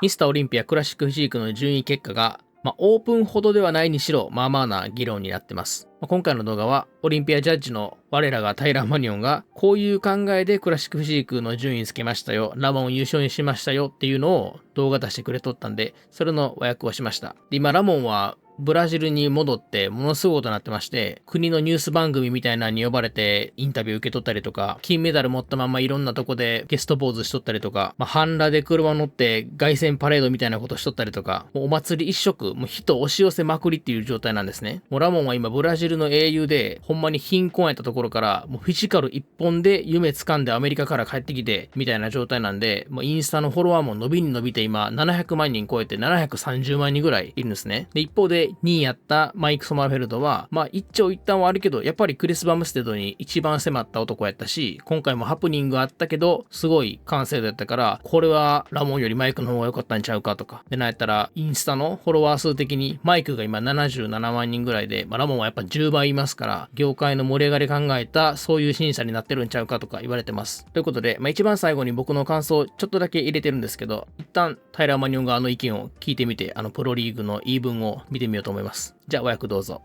ミスターオリンピアクラシックフィジークの順位結果が、オープンほどではないにしろ、まあまあな議論になってます。今回の動画は、オリンピアジャッジの我らがタイラーマニオンが、こういう考えでクラシックフィジークの順位つけましたよ、ラモン優勝にしましたよっていうのを動画出してくれとったんで、それの和訳をしました。で、今ラモンは、ブラジルに戻ってものすごいことになってまして、国のニュース番組みたいなのに呼ばれてインタビュー受け取ったりとか、金メダル持ったままいろんなとこでゲストポーズしとったりとか、半裸で車乗って凱旋パレードみたいなことしとったりとか、もうお祭り一色、もう人押し寄せまくりっていう状態なんですね。もうラモンは今ブラジルの英雄で、ほんまに貧困やったところから、もうフィジカル一本で夢掴んでアメリカから帰ってきて、みたいな状態なんで、もうインスタのフォロワーも伸びに伸びて今700万人超えて730万人ぐらいいるんですね。で、一方で2位やったマイク・ソマーフェルドは、一長一短はあるけど、やっぱりクリス・バムステッドに一番迫った男やったし、今回もハプニングあったけど、すごい完成度やったから、これはラモンよりマイクの方が良かったんちゃうかとか。で、なんやったら、インスタのフォロワー数的に、マイクが今77万人ぐらいで、ラモンはやっぱ10倍いますから、業界の盛り上がり考えた、そういう審査になってるんちゃうかとか言われてます。ということで、一番最後に僕の感想、ちょっとだけ入れてるんですけど、一旦、タイラー・マニオン側の意見を聞いてみて、プロリーグの言い分を見てみようと思います。じゃあ、和訳どうぞ。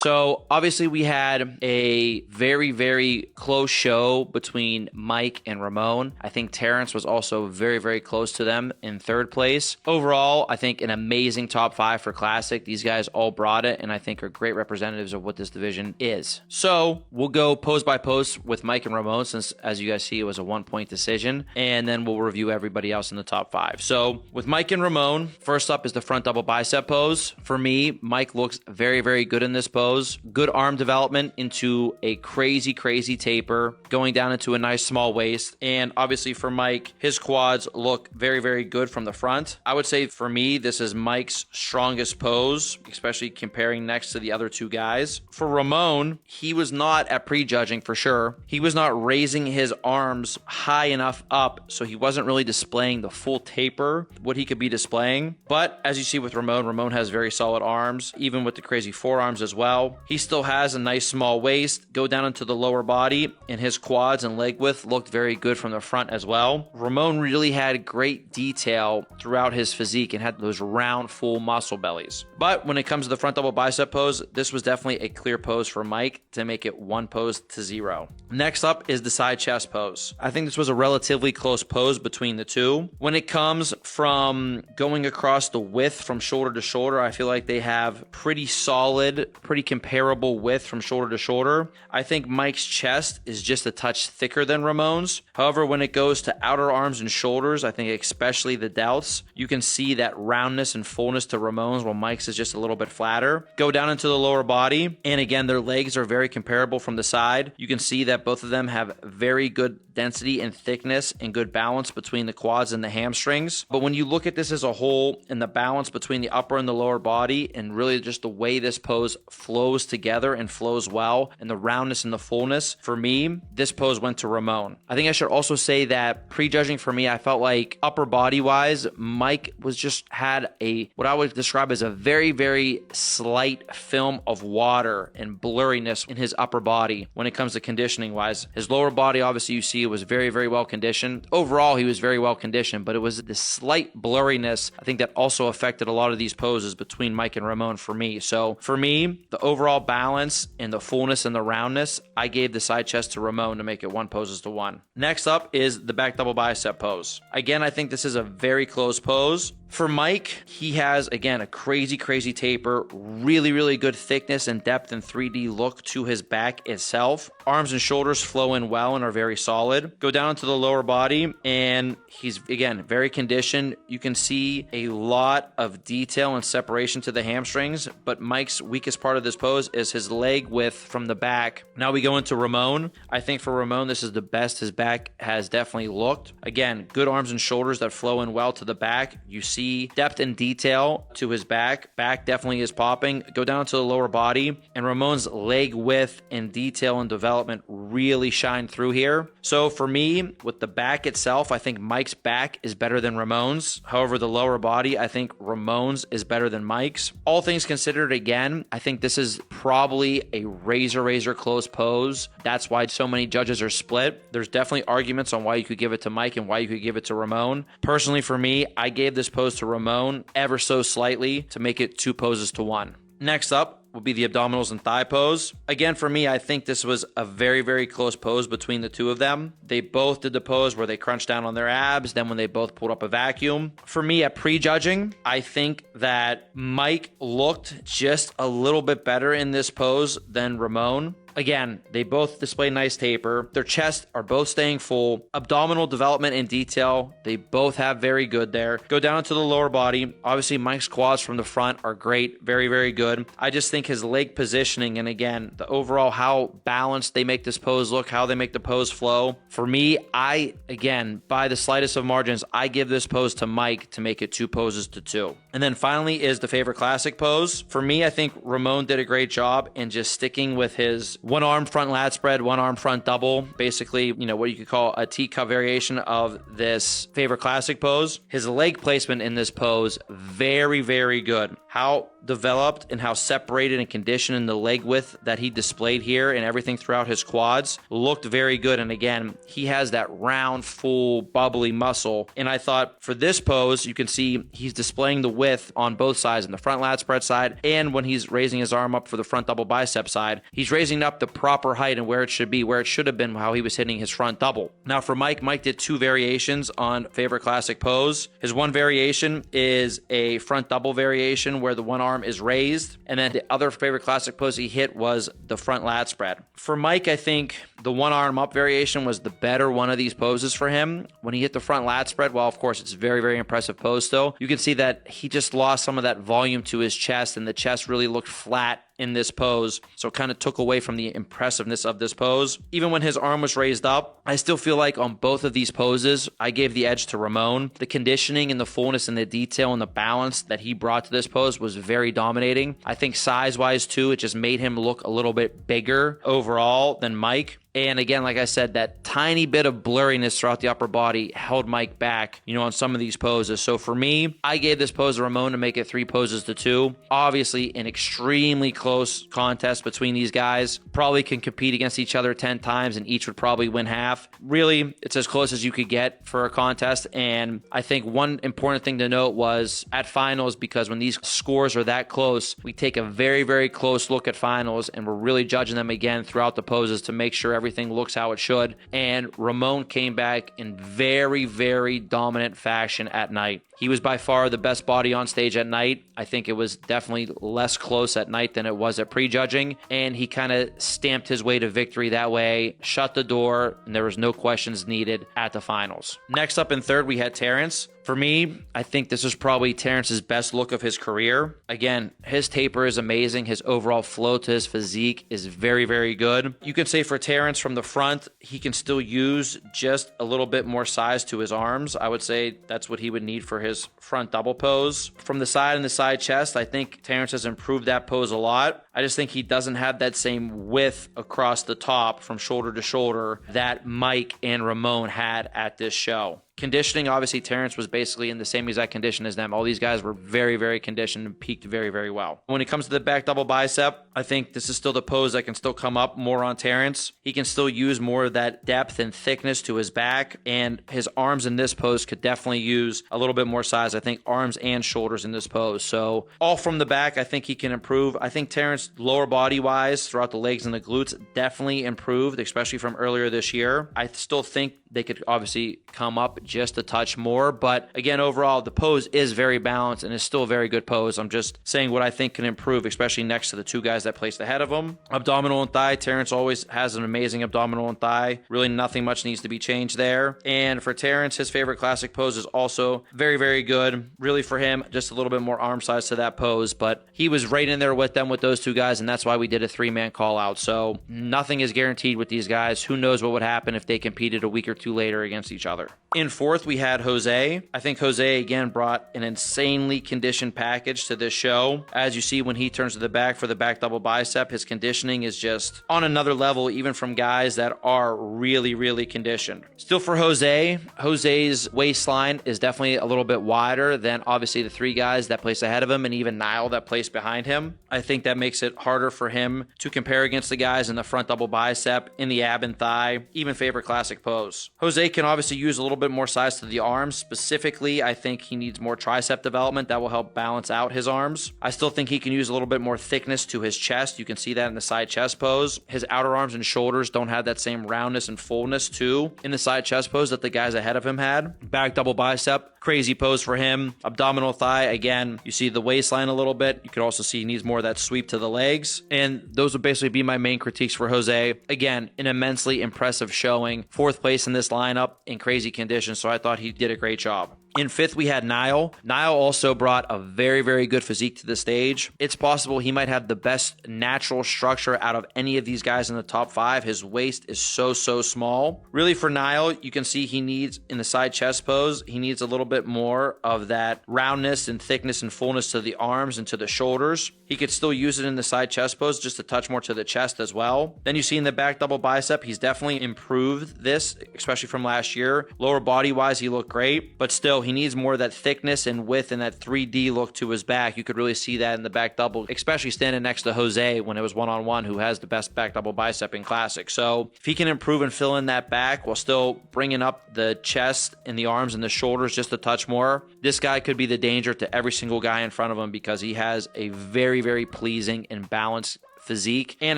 So obviously we had a very, very close show between Mike and Ramon. I think Terrence was also very, very close to them in third place. Overall, I think an amazing top 5 for Classic. These guys all brought it and I think are great representatives of what this division is. So we'll go pose by pose with Mike and Ramon since, as you guys see, it was a 1-point decision. And then we'll review everybody else in the top 5. So with Mike and Ramon, first up is the front double bicep pose. For me, Mike looks very, very good in this pose. Good arm development into a crazy, crazy taper, going down into a nice small waist. And obviously for Mike, his quads look very, very good from the front. I would say for me, this is Mike's strongest pose, especially comparing next to the other two guys. For Ramon, he was not at prejudging for sure. He was not raising his arms high enough up, so he wasn't really displaying the full taper, what he could be displaying. But as you see with Ramon, Ramon has very solid arms, even with the crazy forearms as well. He still has a nice small waist, go down into the lower body, and his quads and leg width looked very good from the front as well. Ramon really had great detail throughout his physique and had those round, full muscle bellies. But when it comes to the front double bicep pose, this was definitely a clear pose for Mike to make it 1 pose to 0. Next up is the side chest pose. I think this was a relatively close pose between the two. When it comes from going across the width from shoulder to shoulder, I feel like they have pretty solid, pretty comparable width from shoulder to shoulder. I think Mike's chest is just a touch thicker than Ramon's. However, when it goes to outer arms and shoulders, I think especially the delts, you can see that roundness and fullness to Ramon's while Mike's is just a little bit flatter. Go down into the lower body, and again, their legs are very comparable from the side. You can see that both of them have very good density and thickness and good balance between the quads and the hamstrings. But when you look at this as a whole and the balance between the upper and the lower body and really just the way this pose flows together and flows well and the roundness and the fullness, for me, this pose went to Ramon. I think I should also say that prejudging for me, I felt like upper body wise, Mike was just had a, what I would describe as a very, very slight film of water and blurriness in his upper body when it comes to conditioning wise. His lower body, obviously you see, was very, very well conditioned. Overall, he was very well conditioned, but it was this slight blurriness, I think, that also affected a lot of these poses between Mike and Ramon for me. So for me, the overall balance and the fullness and the roundness, I gave the side chest to Ramon to make it 1 poses to 1. Next up is the back double bicep pose. Again, I think this is a very close pose. For Mike, he has, again, a crazy, crazy taper, really, really good thickness and depth and 3D look to his back itself. Arms and shoulders flow in well and are very solid. Go down to the lower body, and he's, again, very conditioned. You can see a lot of detail and separation to the hamstrings, but Mike's weakest part of this pose is his leg width from the back. Now we go into Ramon. I think for Ramon, this is the best his back has definitely looked. Again, good arms and shoulders that flow in well to the back. You see see depth and detail to his back. Back definitely is popping. Go down to the lower body, and Ramon's leg width and detail and development really shine through here. So for me, with the back itself, I think Mike's back is better than Ramon's. However, the lower body, I think Ramon's is better than Mike's. All things considered, again, I think this is probably a razor close pose. That's why so many judges are split. There's definitely arguments on why you could give it to Mike and why you could give it to Ramon. Personally, for me, I gave this pose to Ramon ever so slightly to make it 2 poses to 1. Next up will be the abdominals and thigh pose. Again, for me, I think this was a very close pose between the two of them. They both did the pose where they crunched down on their abs, then when they both pulled up a vacuum. For me, at prejudging, I think that Mike looked just a little bit better in this pose than Ramon. Again, they both display nice taper. Their chests are both staying full. Abdominal development and detail, they both have very good there. Go down to the lower body. Obviously, Mike's quads from the front are great. Very good. I just think his leg positioning and, again, the overall how balanced they make this pose look, how they make the pose flow. For me, again, by the slightest of margins, I give this pose to Mike to make it 2 poses to 2. And then finally is the favorite classic pose. For me, I think Ramon did a great job in just sticking with his one arm front lat spread, one arm front double, basically, what you could call a teacup variation of this favorite classic pose. His leg placement in this pose, very good. How developed and how separated and conditioned in the leg width that he displayed here and everything throughout his quads looked very good. And again, he has that round, full, bubbly muscle. And I thought for this pose, you can see he's displaying the width on both sides, in the front lat spread side and when he's raising his arm up for the front double bicep side, he's raising up the proper height and where it should be, where it should have been, how he was hitting his front double. Now for Mike did 2 variations on favorite classic pose. His one variation is a front double variation where the one arm is raised, and then the other favorite classic pose he hit was the front lat spread. For Mike, I think the one arm up variation was the better one of these poses for him. When he hit the front lat spread, well, of course, it's a very impressive pose still. You can see that he just lost some of that volume to his chest, and the chest really looked flat in this pose, so it kind of took away from the impressiveness of this pose. Even when his arm was raised up, I still feel like on both of these poses, I gave the edge to Ramon. The conditioning and the fullness and the detail and the balance that he brought to this pose was very dominating. I think size-wise too, it just made him look a little bit bigger overall than Mike. And again, like I said, that tiny bit of blurriness throughout the upper body held Mike back, on some of these poses. So for me, I gave this pose to Ramon to make it 3 poses to 2. Obviously, an extremely close contest between these guys. Probably can compete against each other 10 times and each would probably win half. Really, it's as close as you could get for a contest. And I think one important thing to note was at finals, because when these scores are that close, we take a very close look at finals and we're really judging them again throughout the poses to make sure everything looks how it should. And Ramon came back in very dominant fashion at night. He was by far the best body on stage at night. I think it was definitely less close at night than it was at prejudging. And he kind of stamped his way to victory that way, shut the door, and there was no questions needed at the finals. Next up in third, we had Terrence. For me, I think this is probably Terrence's best look of his career. Again, his taper is amazing. His overall flow to his physique is very good. You can say for Terrence from the front, he can still use just a little bit more size to his arms. I would say that's what he would need for his front double pose. From the side and the side chest, I think Terrence has improved that pose a lot. I just think he doesn't have that same width across the top from shoulder to shoulder that Mike and Ramon had at this show. Conditioning, obviously, Terrence was basically in the same exact condition as them. All these guys were very conditioned and peaked very well. When it comes to the back double bicep, I think this is still the pose that can still come up more on Terrence. He can still use more of that depth and thickness to his back, and his arms in this pose could definitely use a little bit more size. I think arms and shoulders in this pose. So all from the back, I think he can improve. I think Terrence, lower body-wise, throughout the legs and the glutes, definitely improved, especially from earlier this year. I still think they could obviously come up just a touch more, but again, overall, the pose is very balanced and is still a very good pose. I'm just saying what I think can improve, especially next to the 2 guys that placed ahead of him. Abdominal and thigh, Terrence always has an amazing abdominal and thigh. Really nothing much needs to be changed there. And for Terrence, his favorite classic pose is also very good. Really for him, just a little bit more arm size to that pose, but he was right in there with them with those 2 guys, and that's why we did a 3-man call out. So nothing is guaranteed with these guys. Who knows what would happen if they competed a week or 2 later against each other. In fourth, we had Jose. I think Jose again brought an insanely conditioned package to this show. As you see, when he turns to the back for the back double bicep, his conditioning is just on another level, even from guys that are really, really conditioned. Still for Jose, Jose's waistline is definitely a little bit wider than obviously the three guys that place ahead of him and even Niall that place behind him. I think that makes it harder for him to compare against the guys in the front double bicep, in the ab and thigh, even favorite classic pose. Jose can obviously use a little bit more size to the arms. Specifically, I think he needs more tricep development that will help balance out his arms. I still think he can use a little bit more thickness to his chest. You can see that in the side chest pose. His outer arms and shoulders don't have that same roundness and fullness too in the side chest pose that the guys ahead of him had. Back double bicep, crazy pose for him. Abdominal thigh, again, you see the waistline a little bit. You can also see he needs more of that sweep to the legs. And those would basically be my main critiques for Jose. Again, an immensely impressive showing. Fourth place in this lineup in crazy conditions, so I thought he did a great job. In fifth, we had Niall. Niall also brought a very, very good physique to the stage. It's possible he might have the best natural structure out of any of these guys in the top five. His waist is so small. Really for Niall, you can see he needs, in the side chest pose, he needs a little bit more of that roundness and thickness and fullness to the arms and to the shoulders. He could still use it in the side chest pose, just a touch more to the chest as well. Then you see in the back double bicep, he's definitely improved this, especially from last year. Lower body wise, he looked great, but still, he needs more of that thickness and width and that 3D look to his back. You could really see that in the back double, especially standing next to Jose when it was one-on-one, who has the best back double bicep in Classic. So if he can improve and fill in that back while still bringing up the chest and the arms and the shoulders just a touch more, this guy could be the danger to every single guy in front of him because he has a very, very pleasing and balanced physique. And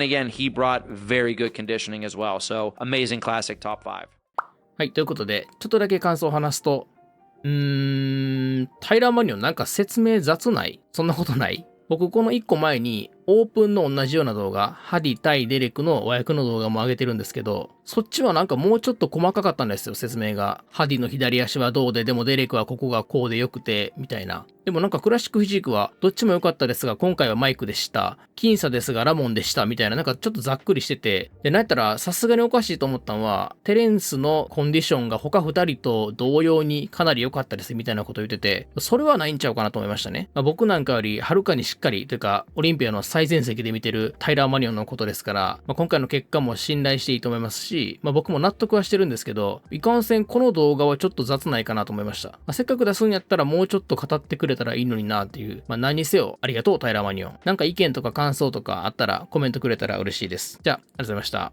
again, he brought very good conditioning as well. So amazing Classic top 5. はい、ということで、ちょっとだけ感想を話すと、タイラーマニオンなんか説明雑ない？そんなことない？僕この1個前にオープンの同じような動画、ハディ対デレクの和訳の動画も上げてるんですけど、そっちはなんかもうちょっと細かかったんですよ、説明が。ハディの左足はどうで、でもデレクはここがこうでよくて、みたいな。でもなんかクラシックフィジークはどっちも良かったですが、今回はマイクでした。僅差ですがラモンでした、みたいな、なんかちょっとざっくりしてて。で、なんやったらさすがにおかしいと思ったのは、テレンスのコンディションが他2人と同様にかなり良かったです、みたいなことを言ってて、それはないんちゃうかなと思いましたね。僕なんかよりはるかにしっかり、というか、オリンピアの最前席で見てるタイラーマニオンのことですから、今回の結果も信頼していいと思いますし、僕も納得はしてるんですけど、いかんせんこの動画はちょっと雑ないかなと思いました。せっかく出すんやったらもうちょっと語ってくれたらいいのになっていう、何にせよありがとうタイラーマニオン。なんか意見とか感想とかあったらコメントくれたら嬉しいです。じゃあ、ありがとうございました。